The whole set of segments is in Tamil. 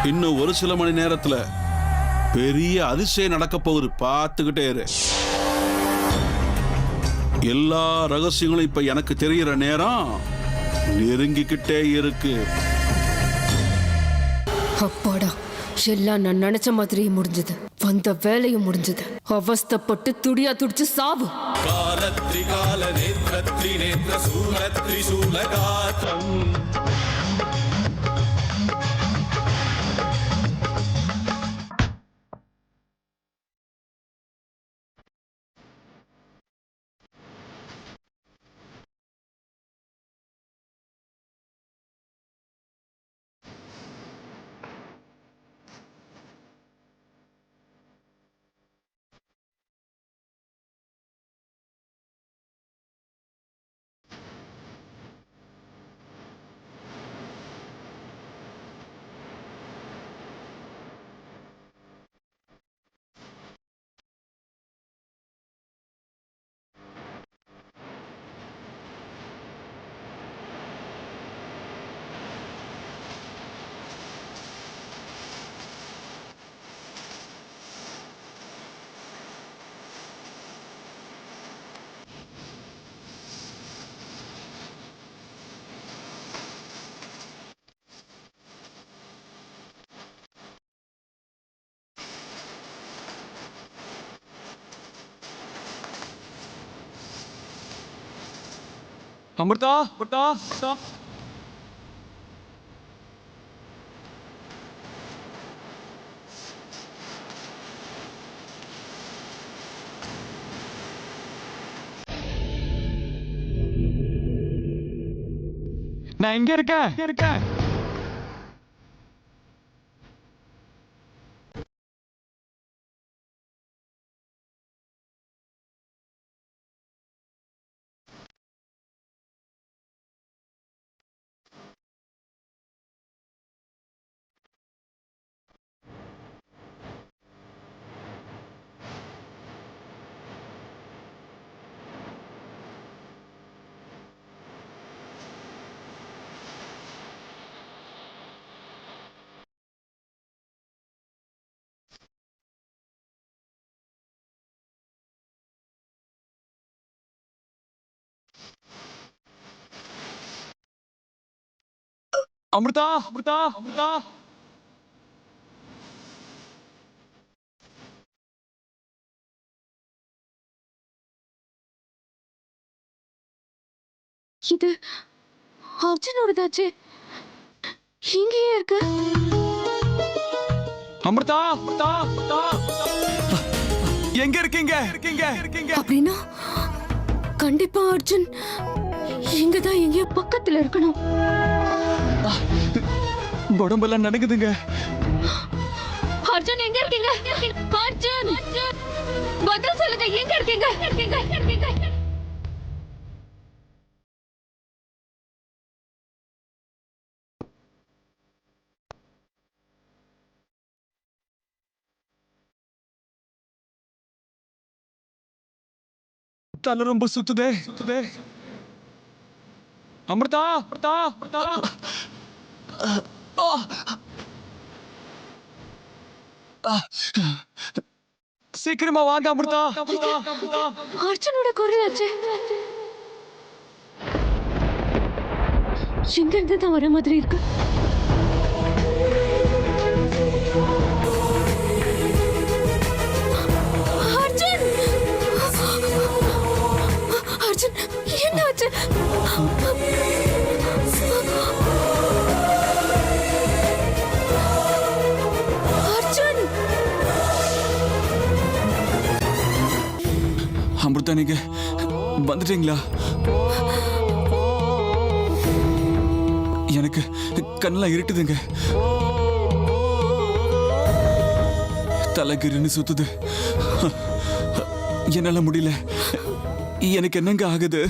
இன்னும் ஒரு சில மணி நேரத்துல பெரிய அதிசயம் நடக்க போகுது, பார்த்துக்கிட்டே இரு. எல்லா ரகசியங்களும் இப்ப எனக்கு தெரிகிற நேரம் நெருங்கிக்கிட்டே இருக்கு. அப்பாடா, எல்லாம் நான் நினைச்ச மாதிரியே முடிஞ்சது. வந்த வேலையும் முடிஞ்சது. அவஸ்தப்பட்டு துடியா துடிச்சு சாவு. அமிர்தா, அமிர்தா, அமிர்தா. நான் இங்க இருக்கேன். அமிர்தா, அமிர்தா, அமிர்தா. இது அர்ஜுனோடதாச்சு. இங்கேயே இருக்கு. அமிர்தா, அமிர்தா, அமிர்தா. எங்க இருக்கீங்க? அப்படின்னா கண்டிப்பா அர்ஜுன் இங்கதான் எங்கேயோ பக்கத்துல இருக்கணும். உடம்பெல்லாம் நடுங்குதுங்க. அர்ஜுன் எங்க இருக்கீங்க? அர்ஜுன், பதில் சொல்லுங்க, எங்க இருக்கீங்க? தலை ரொம்ப சுத்துதே. அமிர்தா, அமிர்தா, அமிர்தா. சீக்கிரமா வாங்க அமிர்தா. அர்ஜுனோட குரலாச்சு. எங்க இருந்து தான் வர மாதிரி இருக்கு. அர்ஜுன், அர்ஜுன், என்னாச்சு? அர்ஜுன், அமிர்தா, நீங்க வந்துட்டீங்களா? எனக்கு கண்ணெல்லாம் இருட்டுதுங்க. தலைகிருன்னு சுத்துது. என்னால முடியல. எனக்கு என்னங்க ஆகுது?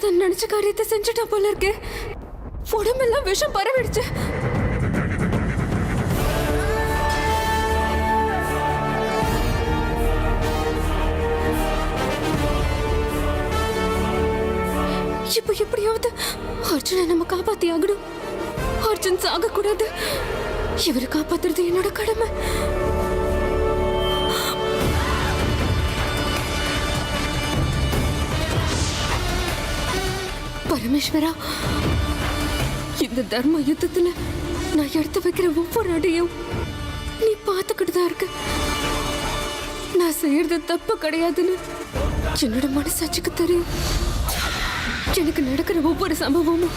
தன் நினைச்ச காரியத்தை செஞ்சுட்டா போல இருக்கு. உடம்பெல்லாம் விஷம் பரவிடுச்சு. இப்ப எப்படியாவது அர்ஜுனை நம்ம காப்பாத்தி ஆகணும். அர்ஜுன் சாக கூடாது. இவரை காப்பாத்துறது என்னோட கடமை. பரமேஸ்வரா, இந்த தர்ம யுத்தத்துல நான் எடுத்து வைக்கிற ஒவ்வொரு அடியும் நீ பார்த்துக்கிட்டு தான் இருக்க. நான் செய்யறது தப்பு கிடையாதுன்னு என்னோட மனசாட்சிக்கு தெரியும். எனக்கு நடக்கிற ஒவ்வொரு சம்பவமும்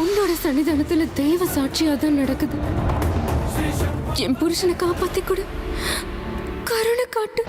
உன்னோட சன்னிதானத்துல தெய்வ சாட்சியா தான் நடக்குது. என் புருஷனை காப்பாத்தி கொடு, கருணை காட்டு.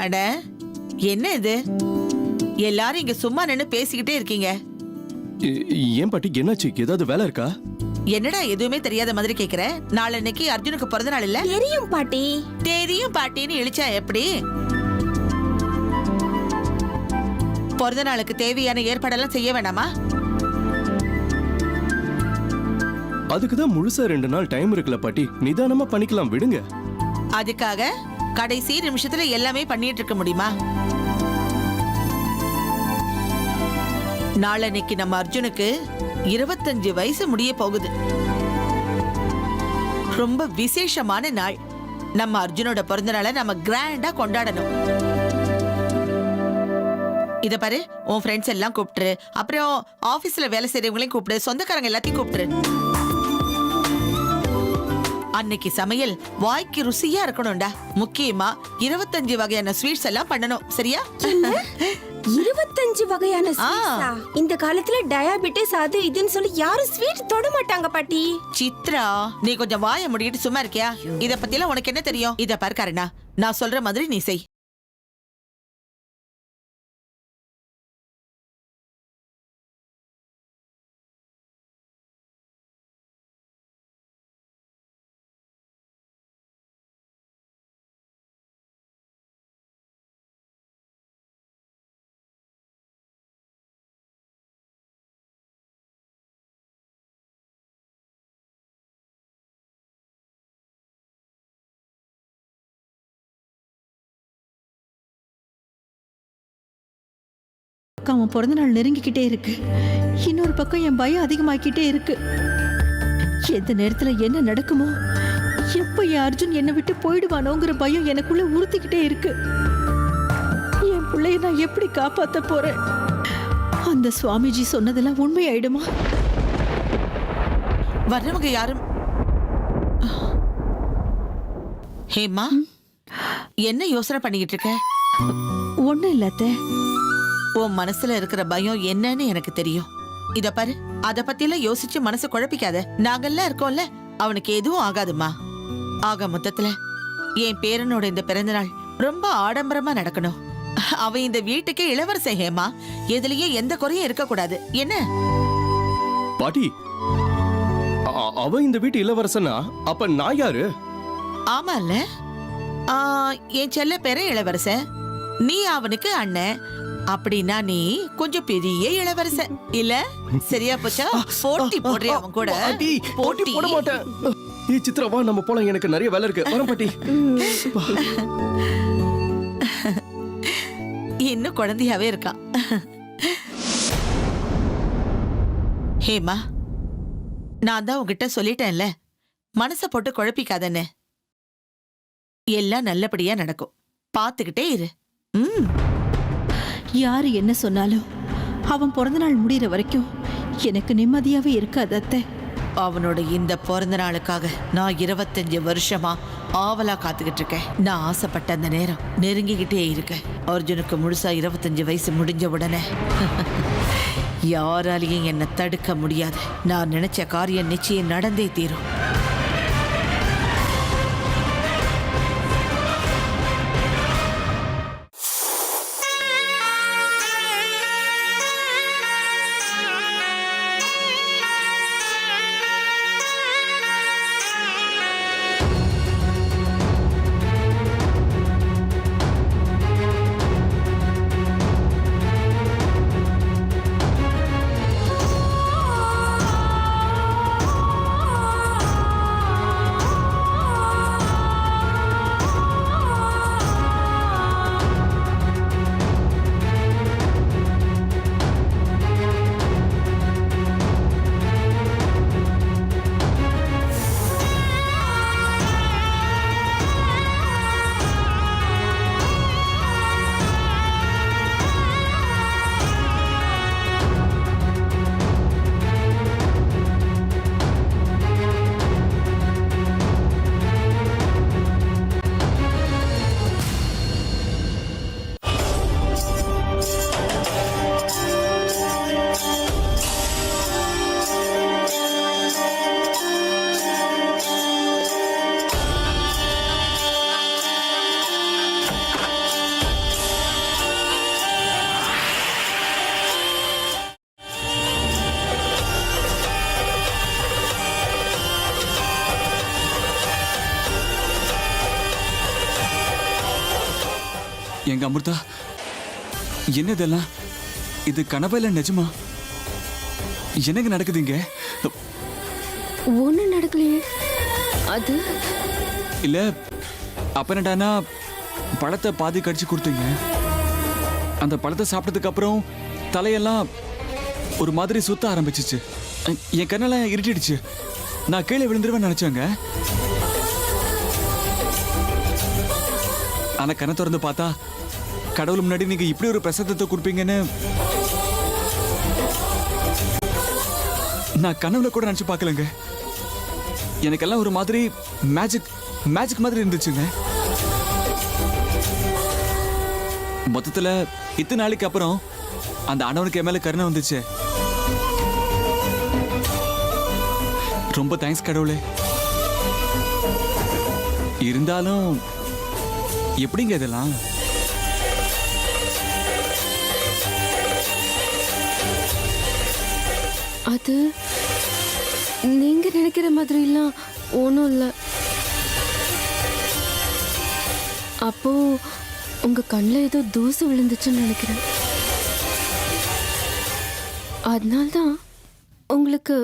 அட என்ன இது, எல்லாரும் இங்க சும்மா நின்னு பேசிக்கிட்டே இருக்கீங்க. ஏன் பாட்டி என்னாச்சு? ஏதாவது வேலை இருக்கா? என்னடா எதுவுமே தெரியாத மாதிரி கேக்குற? நாளன்னைக்கு அர்ஜுனுக்கு பிறந்த நாள் இல்ல? தெரியும் பாட்டி. தெரியும் பாட்டின்னு இழிச்சா எப்படி? பிறந்த நாளுக்கு தேவையான ஏற்பாடெல்லாம் செய்ய வேண்டாமா? அதுக்குதான் முழுசா 2 நாள் டைம் இருக்குல்ல பாட்டி, நிதானமா பண்ணிக்கலாம், விடுங்க. அதுக்காக கடைசி நிமிஷத்துல எல்லாமே பண்ணிட்டு இருக்க முடியுமா? நாளன்னைக்கு நம்ம அர்ஜுனுக்கு 25 வயசு முடிய போகுது. ரொம்ப விசேஷமான நாள். நம்ம அர்ஜுனோட பிறந்த நாளை நம்ம கிராண்டா கொண்டாடணும். இத பாரு, உன் ஃப்ரெண்ட்ஸ் எல்லாம் கூப்பிட்டுரு, அப்புறம் ஆபீஸ்ல வேலை செய்யறவங்களையும் கூப்பிடு, சொந்தக்காரங்க எல்லாத்தையும் கூப்பிட்டுரு. அன்னைக்கு சமையல் வாய்க்கு ருசியா இருக்கணும்டா. முக்கியமா 25 வகையான ஸ்வீட்ஸ் எல்லாம் பண்ணணும், சரியா? 25 வகையான ஸ்வீட்ஸா? இந்த காலத்துல டயாபெட்டிஸ் அது இதுன்னு சொல்லி யாரும் ஸ்வீட் தொட மாட்டாங்க பாட்டி. சித்ரா, நீ கொஞ்சம் வாயை மூடிட்டு சும்மா இருக்கியா? இத பத்திலாம் உனக்கு என்ன தெரியும்? இத பாரு கருணா, நான் சொல்ற மாதிரி நீ செய். அவன் பிறந்த நாள் நெருங்கிக்கிட்டே இருக்கு. இன்னொரு பக்கம் என் பயம் அதிகமாக்கிட்டே இருக்கு. எந்த நேரத்துல என்ன நடக்குமோ, எப்ப என் அர்ஜுன் என்னை விட்டு போயிடுவானோங்கிற பயம் எனக்குள்ள உறுத்திக்கிட்டே இருக்கு. என் பிள்ளைய நான் எப்படி காப்பாத்த போறேன்? அந்த சுவாமிஜி சொன்னதெல்லாம் உண்மையாயிடுமா? வர்றவங்க யாரும்? ஹேமா, என்ன யோசனை பண்ணிக்கிட்டு இருக்க? ஒண்ணும் இல்லாத்த. உன் மனசுல இருக்கிற பயம் என்னன்னு எனக்கு தெரியும். இத பாரு, அத பத்தியெல்லாம் யோசிச்சு மனசு குழப்பிக்காத. நாங்கெல்லாம் இருக்கோம்ல, அவனுக்கு எதுவும் ஆகாதுமா. ஆக மொத்தத்துல என் பேரனோட இந்த பிறந்த நாள் ரொம்ப ஆடம்பரமா நடக்கணும். அவன் இந்த வீட்டுக்கே இளவரசன் ஹேமா. எதுலயும் எந்த குறையும் இருக்க கூடாது, என்ன? பாட்டி, அவன் இந்த வீட்டு இளவரசனா? அப்ப நான் யாரு? ஆமால, என் செல்ல பேர இளவரசன், நீ அவனுக்கு அண்ணன். அப்படின்னா நீ கொஞ்சம் பெரிய இளவரசன் இல்ல? சரியா போச்சா? போட்டி போடுறியா அவன் கூட? பாட்டி, போட்டி போட மாட்டேன். ஏய் சித்ரா, வா நம்ம போலாம், எனக்கு நிறைய வேலை இருக்கு. வரேன் பாட்டி. இன்னும் குழந்தையாவே இருக்கான். ஹேமா, நான் தான் உன்கிட்ட சொல்லிட்டேன்ல, மனச போட்டு குழப்பிக்காதன்னு. எல்லாம் நல்லபடியா நடக்கும், பாத்துக்கிட்டே இரு. யாரு என்ன சொன்னாலும் அவன் பிறந்த நாள் முடிகிற வரைக்கும் எனக்கு நிம்மதியாவே இருக்காது அத்தை. அவனோட இந்த பிறந்த நாளுக்காக நான் 25 வருஷமா ஆவலா காத்துக்கிட்டு இருக்கேன். நான் ஆசைப்பட்ட அந்த நேரம் நெருங்கிக்கிட்டே இருக்கேன். அர்ஜுனுக்கு முழுசா 25 வயசு முடிஞ்ச உடனே யாராலையும் என்னை தடுக்க முடியாது. நான் நினைச்ச காரியம் நிச்சயம் நடந்தே தீரும். எங்க அமிர்தா, என்ன இதெல்லாம்? இது கனவா இல்ல நிஜமா? என்னங்க நடக்குதுங்க? ஒண்ணும் நடக்கலையே. அது இல்ல அப்ப என்னடானா பழத்தை பாதி கடிச்சு கொடுத்தீங்க. அந்த பழத்தை சாப்பிட்டதுக்கு அப்புறம் தலையெல்லாம் ஒரு மாதிரி சுத்த ஆரம்பிச்சிச்சு. என் கண்ணெல்லாம் இருட்டிடுச்சு. நான் கீழே விழுந்துருவேன்னு நினைச்சேங்க. ஆனா கண்ணை திறந்து பார்த்தா கடவுள் முன்னாடி நீங்க இப்படி ஒரு பிரசாதத்தை கொடுப்பீங்கன்னு நான் கனவுல கூட நினைச்சு பார்க்கலங்க. எனக்கெல்லாம் ஒரு மாதிரி மேஜிக் மாதிரி இருந்துச்சுங்க. மொத்தத்துல இத்தனை நாளைக்கு அப்புறம் அந்த ஆண்டவனுக்கு என் மேல கருணை வந்துச்சு. ரொம்ப தேங்க்ஸ் கடவுளே. இருந்தாலும் எப்படிங்க இதெல்லாம்? அது நீங்க நினைக்கிற மாதிரி எல்லாம் ஒன்றும் இல்லை. அப்போ உங்க கண்ணில் ஏதோ தூசு விழுந்துச்சுன்னு நினைக்கிறேன். அதனால்தான் உங்களுக்கு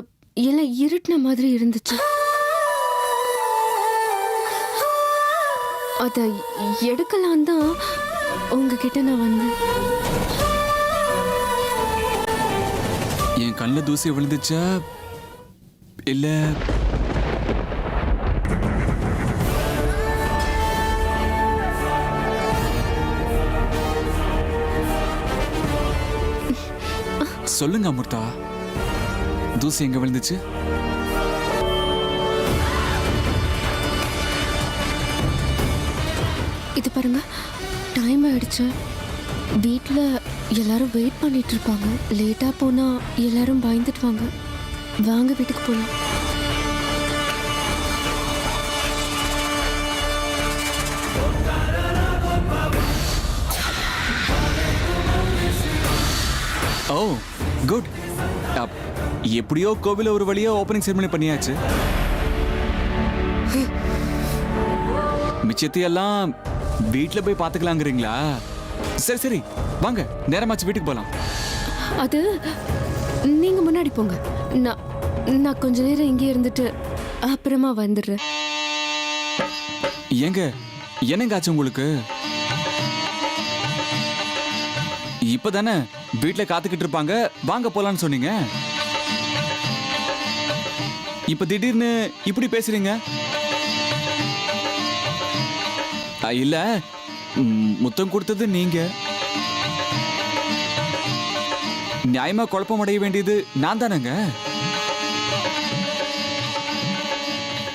எல்லாம் இருட்டின மாதிரி இருந்துச்சு. அதை எடுக்கலாம் தான் உங்ககிட்ட நான் வந்தேன். என் கண்ணில் தூசி விழுந்துச்சா இல்ல சொல்லுங்க அமிர்தா, தூசி எங்க விழுந்துச்சு? இது பாருங்க, டைம் ஆயிடுச்சு. வீட்டில் எல்லாரும் வெயிட் பண்ணிட்டு இருப்பாங்க. லேட்டா போனா எல்லாரும் பயந்துட்டு வாங்க. வாங்க வீட்டுக்கு போலாம். ஓ குட். எப்படியோ கோவில ஒரு வழியா ஓபனிங் செரிமனி பண்ணியாச்சு. மிச்சத்தையெல்லாம் வீட்டுல போய் பாத்துக்கலாங்கிறீங்களா? சரி சரி வாங்க, நேரமாச்சு வீட்டுக்கு போலாம். அது நீங்க முன்னாடி போங்க. நான் கொஞ்ச நேரம் இங்கே இருந்துட்டு அப்புறமா வந்துடுறேன். ஏங்க என்னங்க ஆச்சு உங்களுக்கு? இப்பதானே வீட்டுல காத்துக்கிட்டு இருப்பாங்க, வாங்க போலான்னு சொன்னீங்க. இப்ப திடீர்னு இப்படி பேசுறீங்க. இல்ல, முத்தம் கொடுத்தது நீங்க. நியாயமா குழப்பம் அடைய வேண்டியது நான் தானேங்க.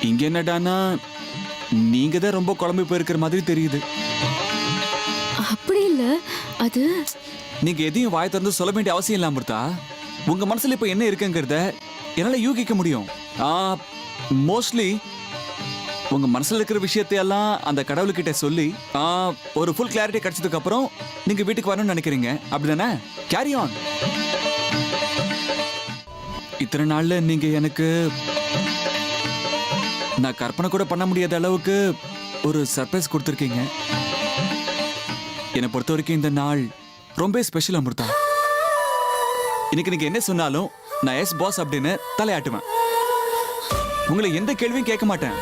இங்க என்னடானா நீங்க தான் ரொம்ப குழம்பு போயிருக்கிற மாதிரி தெரியுது. அப்படி இல்ல, அது நீங்க எதையும் வாய் திறந்து சொல்ல வேண்டிய அவசியம் இல்ல அமிர்தா. உங்க மனசுல இப்ப என்ன இருக்குங்கிறத என்னால யூகிக்க முடியும். மோஸ்ட்லி உங்க மனசுல இருக்கிற விஷயத்தை எல்லாம் அந்த கடவுள்கிட்ட சொல்லி ஒரு ஃபுல் கிளாரிட்டி கிடைச்சதுக்கு அப்புறம் நீங்க வீட்டுக்கு வரணும்னு நினைக்கிறீங்க, அப்படிதானே? Carry on. இத்தனை நாள்ல நீங்க எனக்கு நான் கற்பனை கூட பண்ண முடியாத அளவுக்கு ஒரு சர்ப்ரைஸ் கொடுத்துருக்கீங்க. என்னை பொறுத்த வரைக்கும் இந்த நாள் ரொம்ப ஸ்பெஷல் அமிர்தா. இன்னைக்கு நீங்க என்ன சொன்னாலும் நான் எஸ் பாஸ் அப்படின்னு தலையாட்டுவேன். உங்களை எந்த கேள்வியும் கேட்க மாட்டேன்.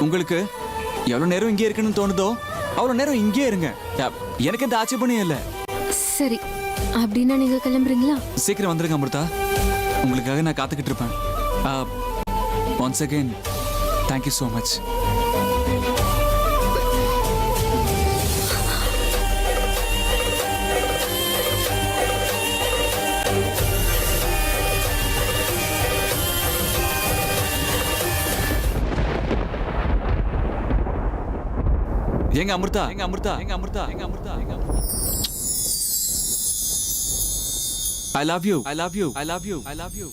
உங்களுக்கு எவ்வளவு நேரம் இங்கே இருக்குன்னு தோணுதோ அவ்வளவு நேரம் இங்கே இருங்க. எனக்கு எந்த ஆட்சேபனையும் இல்லை. சரி, அப்படின்னா நீங்க கிளம்புறீங்களா? சீக்கிரம் வந்துருங்க அமிர்தா, உங்களுக்காக நான் காத்துக்கிட்டு இருப்பேன். Once again thank you so much. எங்க அமிர்தா, எங்க அமிர்தா, எங்க அமிர்தா, எங்க அமிர்தா, எங்க Amrita. I love you, I love you, I love you, I love you.